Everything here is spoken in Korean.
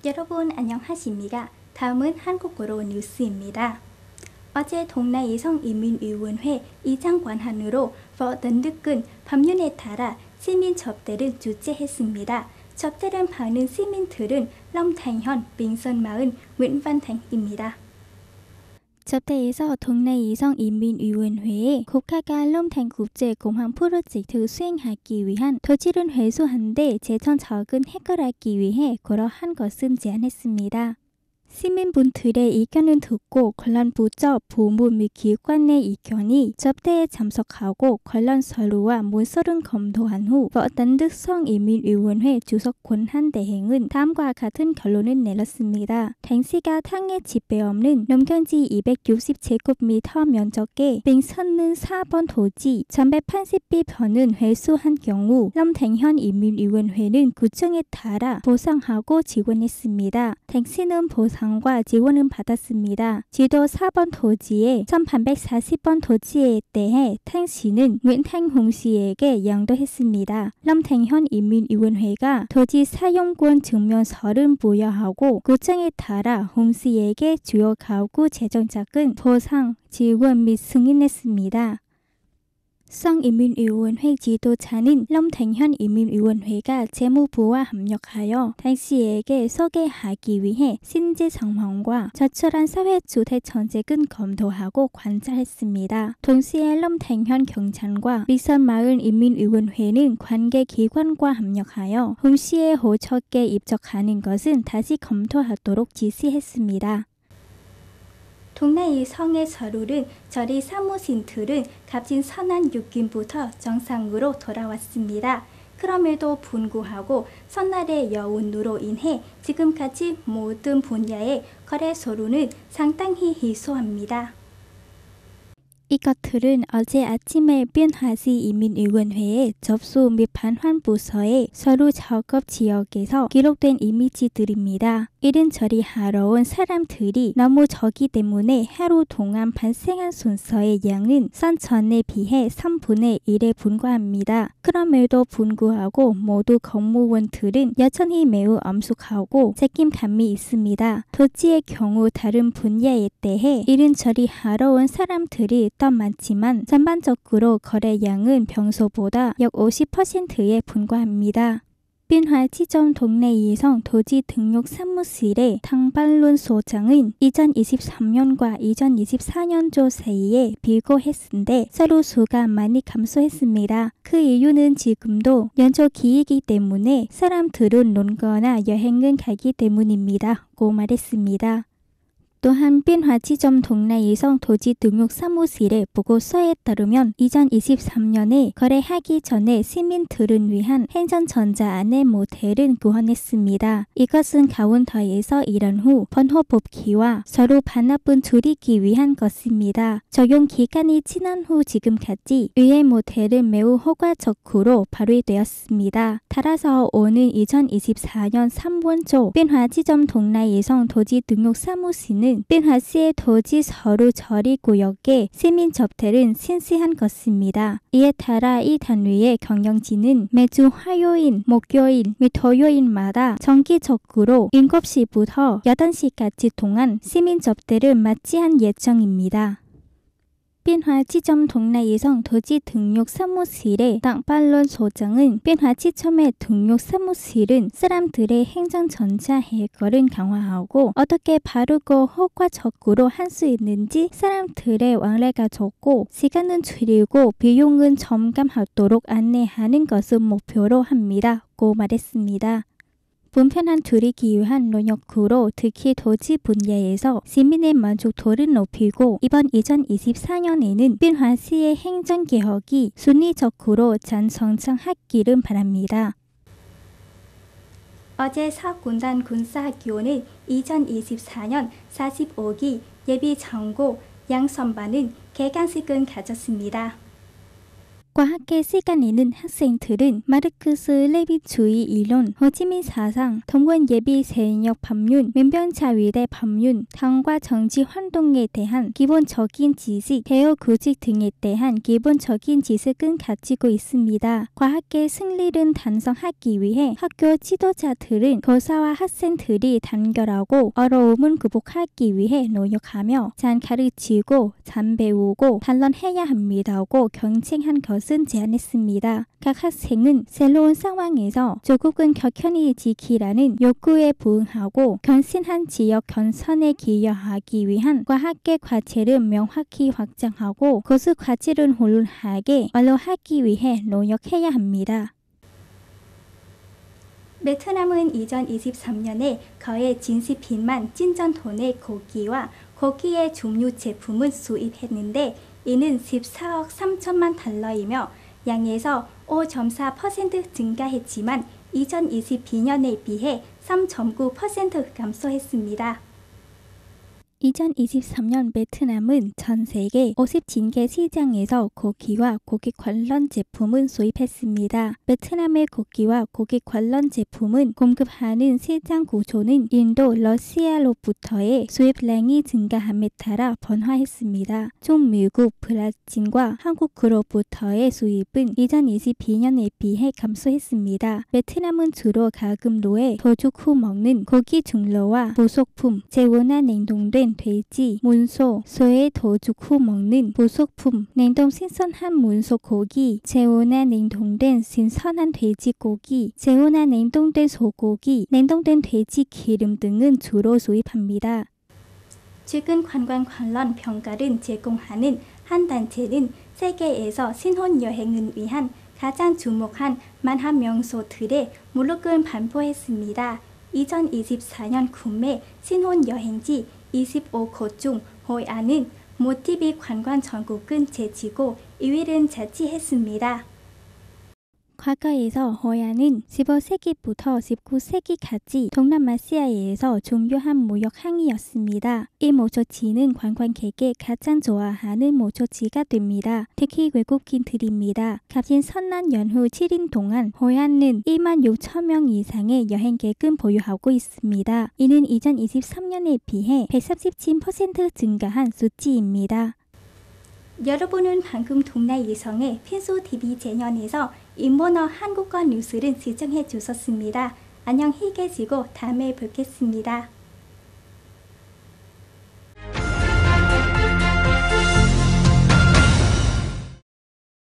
여러분 안녕하십니까? 다음은 한국어로 뉴스입니다. 어제 동네 여성인민위원회 이장 관한으로 võ 법률에 따라 시민 접대를 주재했습니다. 접대를 받는 시민들은 lâm thành Hân, 빙선마을, nguyễn văn thành 입니다. 접대에서 동네 여성인민위원회에 국가가 lâm thành 국제공항 프로젝트 수행하기 위한 토지를 회수하는데 재정 적은 해결하기 위해 그러한 것은 제안했습니다. 시민분들의 의견을 듣고 관련 부처, 부문 및 기관의 의견이 접대에 참석하고 관련 서류와 문서를 검토한 후 võ 성인민위원회 주석 권한대행은 다음과 같은 결론을 내렸습니다. 당시가 당의 지배 없는 농경지 260제곱미터 면적의 빙선는 4번 토지 1180비편은 회수한 경우 lâm thành Hân 인민위원회는 구청에 따라 보상하고 지원했습니다. 당시는 보상과 지원을 받았습니다. 지도 4번 토지에 1840번 토지에 대해 당시는 nguyễn thanh Hùng 씨에게 양도했습니다. lâm thành Hân 인민위원회가 토지 사용권 증명서를 부여하고 구청에 따라 홍 씨에게 주요 가구 재정자금 보상, 지원 및 승인했습니다. 성인민위원회 지도자는 lâm thành Hân 인민위원회가 재무부와 협력하여 당시에게 소개하기 위해 신재 상황과 저철한 사회주택 정책은 검토하고 관찰했습니다. 동시에 lâm thành Hân 경찰과 빙선마을 인민위원회는 관계기관과 협력하여 홍 씨의 호적에 입적하는 것은 다시 검토하도록 지시했습니다. 동네 여성의 서류를 처리 사무실들은 값진 선한 6일부터 정상으로 돌아왔습니다. 그럼에도 불구하고 선날의 여운으로 인해 지금까지 모든 분야의 거래 서류는 상당히 희소합니다. 이것들은 어제 아침에 변화시 인민위원회의 접수 및 반환 부서의 서류 작업 지역에서 기록된 이미지들입니다. 이른 처리하러 온 사람들이 너무 적기 때문에 하루 동안 발생한 순서의 양은 선전에 비해 3분의 1에 불과합니다. 그럼에도 불구하고 모두 공무원들은 여전히 매우 엄숙하고 책임감이 있습니다. 토지의 경우 다른 분야에 대해 이른 처리하러 온 사람들이 더 많지만 전반적으로 거래량은 평소보다 약 50%에 불과합니다. 변화지점 동네 여성 토지 등록 사무실의 당발론 소장은 2023년과 2024년도 사이에 비교했는데 서류 수가 많이 감소했습니다. 그 이유는 지금도 연초 기이기 때문에 사람들은 놀거나 여행을 가기 때문입니다. 고 말했습니다. 또한 변화지점 동네 여성 토지 등록 사무실의 보고서에 따르면 2023년에 거래하기 전에 시민들을 위한 행정전자 안내 모델을 구현했습니다. 이것은 카운터에서 일한 후 번호 뽑기와 서류 반납을 줄이기 위한 것입니다. 적용 기간이 지난 후 지금까지 위의 모델은 매우 효과적으로 발휘되었습니다. 따라서 오는 2024년 3월 초 변화지점 동네 여성 토지 등록 사무실은 변화시의 토지 서류 처리 구역의 시민 접대를 실시한 것입니다. 이에 따라 이 단위의 경영진은 매주 화요일, 목요일 및 토요일마다 정기적으로 7시부터 8시까지 동안 시민 접대를 마치한 예정입니다. 변화지점 동네 여성 토지 등록 사무실의 당발론 소장은 변화지점의 등록 사무실은 사람들의 행정전자 해결을 강화하고 어떻게 바르고 효과적으로 할 수 있는지 사람들의 왕래가 적고 시간은 줄이고 비용은 절감하도록 안내하는 것을 목표로 합니다. 고 말했습니다. 분편한 줄이기 위한 노력으로 특히 토지 분야에서 시민의 만족도를 높이고 이번 2024년에는 변화시의 행정개혁이 순리적으로 잘 성장하기를 바랍니다. 어제 서군단 군사학교는 2024년 45기 예비전고 양선반은 개강식을 가졌습니다. 과학계 시간에 있는 학생들은 마르크스 레빈주의 이론, 호지민 사상, 동원 예비 세력 법륜, 민변자위대 법륜, 당과 정치 활동에 대한 기본적인 지식, 개혁 구직 등에 대한 기본적인 지식은 가지고 있습니다. 과학계 승리를 달성하기 위해 학교 지도자들은 교사와 학생들이 단결하고 어려움을 극복하기 위해 노력하며 잘 가르치고 잘 배우고 단련해야 합니다고 경쟁한 것을 제안했습니다. 각 학생은 새로운 상황에서 조국은 격연히 지키라는 요구에 부응하고 견신한 지역 견선에 기여하기 위한 과학계 과제를 명확히 확장하고 고수 과제를 훌륭하게 완료하기 위해 노력해야 합니다. 베트남은 2023년에 거의 진시핀만 찐전톤의 고기와 고기의 종류 제품을 수입했는데 이는 14억 3천만 달러이며 양에서 5.4% 증가했지만 2022년에 비해 3.9% 감소했습니다. 2023년 베트남은 전 세계 50개 시장에서 고기와 고기 관련 제품을 수입했습니다. 베트남의 고기와 고기 관련 제품은 공급하는 시장 구조는 인도, 러시아로부터의 수입량이 증가함에 따라 변화했습니다. 중미국, 브라질과 한국으로부터의 수입은 2022년에 비해 감소했습니다. 베트남은 주로 가금로에 도축 후 먹는 고기 종류와 부속품, 재워나 냉동된 돼지, 문소, 소의 도축 후 먹는 부속품, 냉동 신선한 문소 고기, 재워나 냉동된 신선한 돼지고기, 재워나 냉동된 소고기, 냉동된 돼지 기름 등은 주로 수입합니다. 최근 관광 관련 평가를 제공하는 한 단체는 세계에서 신혼여행을 위한 가장 주목한 만한 명소들의 목록을 발표했습니다. 2024년 국내 신혼여행지 25곳 중 호이안은 모티비 관광 전국은 제치고 2위를 차지했습니다. 과거에서 호이안은 15세기부터 19세기까지 동남아시아에서 중요한 무역항이었습니다. 이 목적지는 관광객이 가장 좋아하는 목적지가 됩니다. 특히 외국인들입니다. 값진 설날 연휴 7일 동안 호이안은 2만 6천 명 이상의 여행객을 보유하고 있습니다. 이는 2023년에 비해 137% 증가한 수치입니다. 여러분은 방금 동나이성의 필수TV 채널에서 인문어 한국어 뉴스를 시청해 주셨습니다. 안녕히 계시고 다음에 뵙겠습니다.